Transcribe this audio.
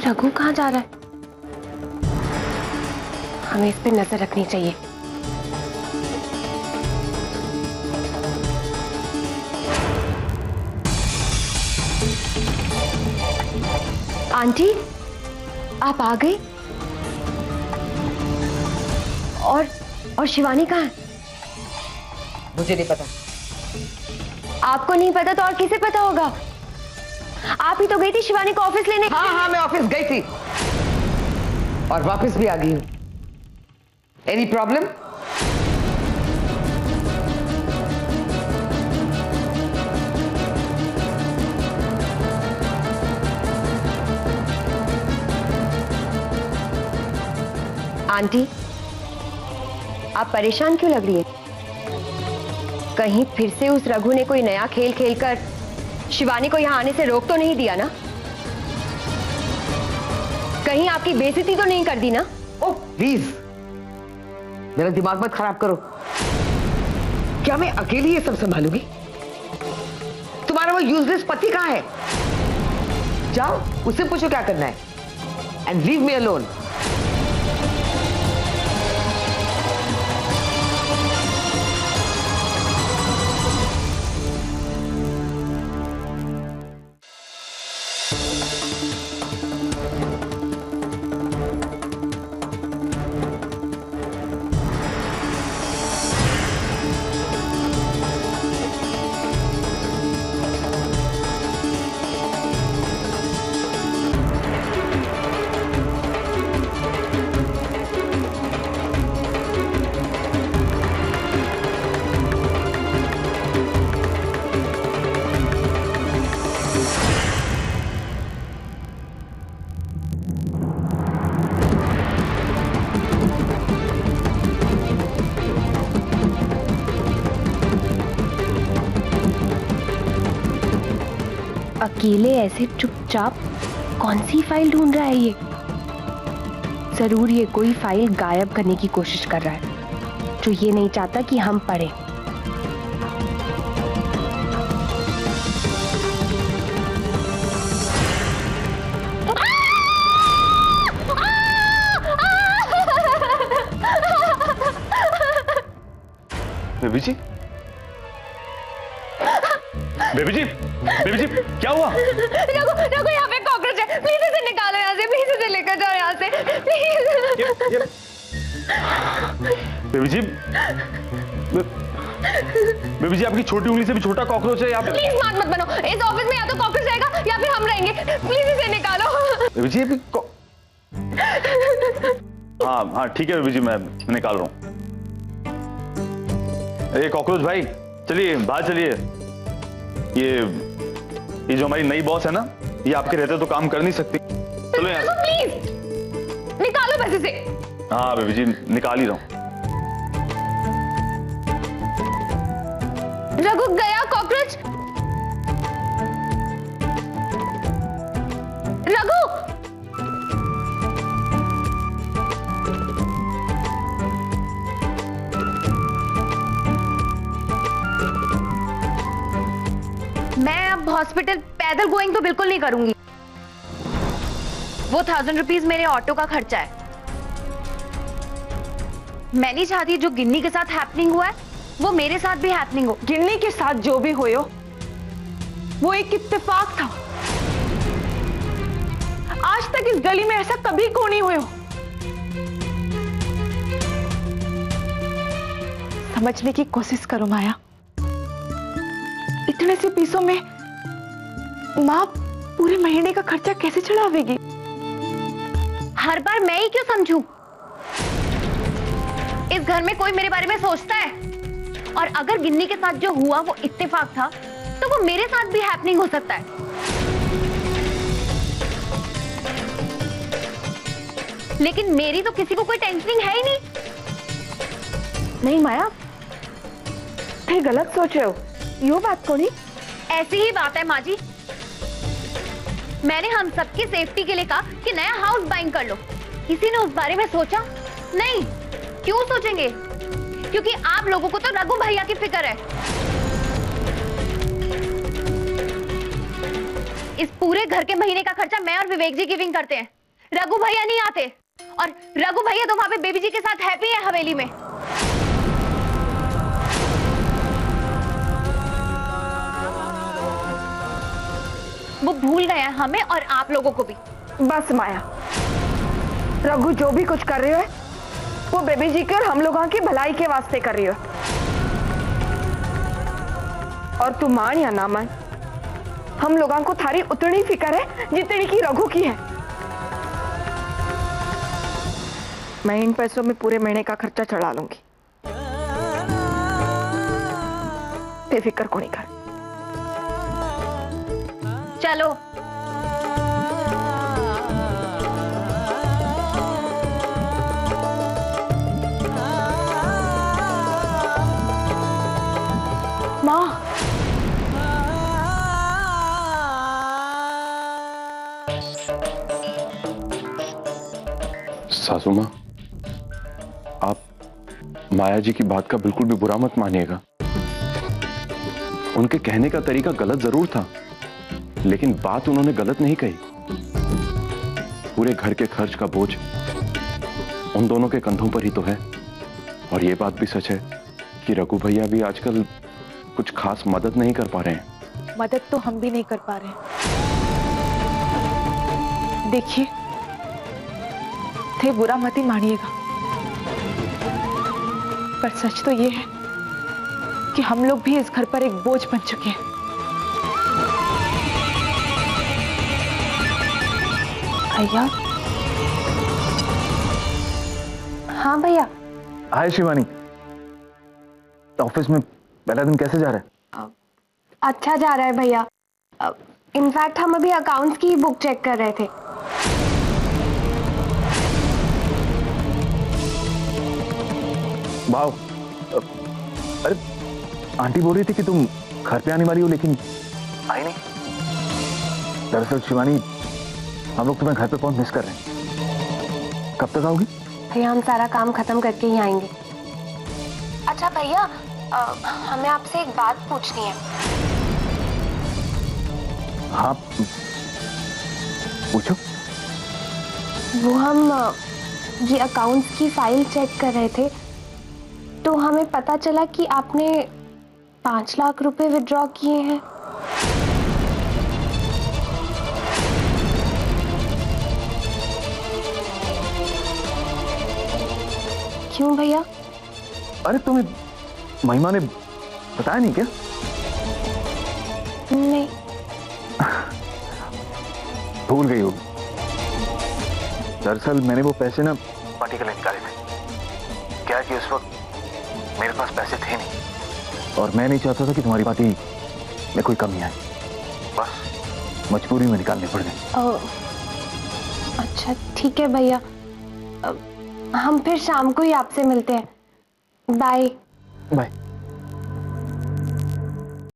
रघु कहाँ जा रहा है? हमें इस पे नजर रखनी चाहिए। आंटी, आप आ गई? और शिवानी कहाँ है? मुझे नहीं पता। आपको नहीं पता तो और किसे पता होगा? आप ही तो गई थी शिवानी को ऑफिस लेने। हाँ, मैं ऑफिस गई थी और वापस भी आ गई हूँ। Any problem? आंटी, आप परेशान क्यों लग रही हैं? कहीं फिर से उस रघु ने कोई नया खेल खेलकर शिवानी को यहां आने से रोक तो नहीं दिया ना? कहीं आपकी बेइज्जती तो नहीं कर दी ना? ओह प्लीज, मेरा दिमाग मत खराब करो। क्या मैं अकेली ये सब संभालूंगी? तुम्हारा वो यूजलेस पति कहाँ है? जाओ उससे पूछो क्या करना है एंड लीव मी अलोन। अकेले ऐसे चुपचाप कौन सी फाइल ढूंढ रहा है ये? जरूर ये कोई फाइल गायब करने की कोशिश कर रहा है जो ये नहीं चाहता कि हम पढ़ें। बेबी जी, बेबी जी, बेबी जी, क्या हुआ? रघु, यहाँ पे कॉकरोच है, प्लीज इसे निकालो यहाँ से, प्लीज इसे लेकर जाओ यहाँ से, प्लीज। बेबी जी, बेबी जी, आपकी छोटी उंगली से भी छोटा कॉकरोच है यहाँ पे। प्लीज स्मार्ट मत बनो, इस ऑफिस में या तो कॉकरोच रहेगा या फिर हम रहेंगे, प्लीज इसे निकालो। बेबी जी, हाँ ठीक है बेबी जी, मैं निकाल रहा हूँ। ये कॉकरोच भाई, चलिए बाहर चलिए। ये जो हमारी नई बॉस है ना, ये आपके रहते तो काम कर नहीं सकती। चलो यहाँ से। प्लीज निकालो बस इसे। हाँ बेबी जी, निकाल ही रहा हूँ। रघु गया कॉकरोच। रघु, मैं अब हॉस्पिटल पैदल गोइंग तो बिल्कुल नहीं करूंगी। वो 1000 रुपीज मेरे ऑटो का खर्चा है। मैं नहीं चाहती जो गिन्नी के साथ हैपनिंग हुआ है वो मेरे साथ भी हैपनिंग हो। गिन्नी के साथ जो भी हुए हो वो एक इत्तेफाक था। आज तक इस गली में ऐसा कभी को नहीं हुए हो। समझने की कोशिश करो माया, इतने से पैसों में माँ पूरे महीने का खर्चा कैसे चढ़ावेगी? हर बार मैं ही क्यों समझूं? इस घर में कोई मेरे बारे में सोचता है? और अगर गिन्नी के साथ जो हुआ वो इत्तेफाक था तो वो मेरे साथ भी हैपनिंग हो सकता है। लेकिन मेरी तो किसी को कोई टेंशनिंग है ही नहीं। नहीं माया, तुम गलत सोच रहे हो। यो बात को नहीं, ऐसी ही बात है माँ जी। मैंने हम सबकी सेफ्टी के लिए कहा कि नया हाउस बाइंग कर लो। किसी ने उस बारे में सोचा? नहीं। क्यों सोचेंगे? क्योंकि आप लोगों को तो रघु भैया की फिक्र है। इस पूरे घर के महीने का खर्चा मैं और विवेक जी गिविंग करते हैं। रघु भैया नहीं आते, और रघु भैया तो वहां पे बेबी जी के साथ हैप्पी है हवेली में। वो भूल गए हैं हमें और आप लोगों को भी। बस माया, रघु जो भी कुछ कर रही है वो बेबी जी के और हम लोगों की भलाई के वास्ते कर रही है। और तू मान या ना मान, हम लोगों को थारी उतनी फिक्र है जितनी की रघु की है। मैं इन पैसों में पूरे महीने का खर्चा चढ़ा लूंगी, बेफिक्र को नहीं कर। चलो। माँ, सासू माँ, आप माया जी की बात का बिल्कुल भी बुरा मत मानिएगा। उनके कहने का तरीका गलत जरूर था, लेकिन बात उन्होंने गलत नहीं कही। पूरे घर के खर्च का बोझ उन दोनों के कंधों पर ही तो है। और ये बात भी सच है कि रघु भैया भी आजकल कुछ खास मदद नहीं कर पा रहे हैं। मदद तो हम भी नहीं कर पा रहे हैं। देखिए, थे बुरा मत ही मानिएगा, पर सच तो ये है कि हम लोग भी इस घर पर एक बोझ बन चुके हैं। भैया। हाँ भैया। हाय शिवानी, ऑफिस में पहला दिन कैसे जा रहा है? अच्छा जा रहा है भैया। इनफैक्ट हम अभी अकाउंट्स की बुक चेक कर रहे थे। वाह, अरे आंटी बोल रही थी कि तुम घर पे आने वाली हो लेकिन आई नहीं। दरअसल शिवानी, हम लोग तुम्हें घर पे बहुत मिस कर रहे हैं। कब तक आओगी? भैया हम सारा काम खत्म करके ही आएंगे। अच्छा भैया, हमें आपसे एक बात पूछनी है। हाँ पूछो। वो हम ये अकाउंट्स की फाइल चेक कर रहे थे, तो हमें पता चला कि आपने 5 लाख रुपए विड्रॉ किए हैं। क्यों भैया? अरे तुम्हें महिमा ने बताया नहीं क्या? नहीं। भूल गई होगी। दरअसल मैंने वो पैसे ना पार्टी के लिए निकाले थे। क्या कि उस वक्त मेरे पास पैसे थे नहीं, और मैं नहीं चाहता था कि तुम्हारी पार्टी में कोई कमी आए। बस मजबूरी में निकालने पड़ गए। अच्छा ठीक है भैया, हम फिर शाम को ही आपसे मिलते हैं। बाय। बाय।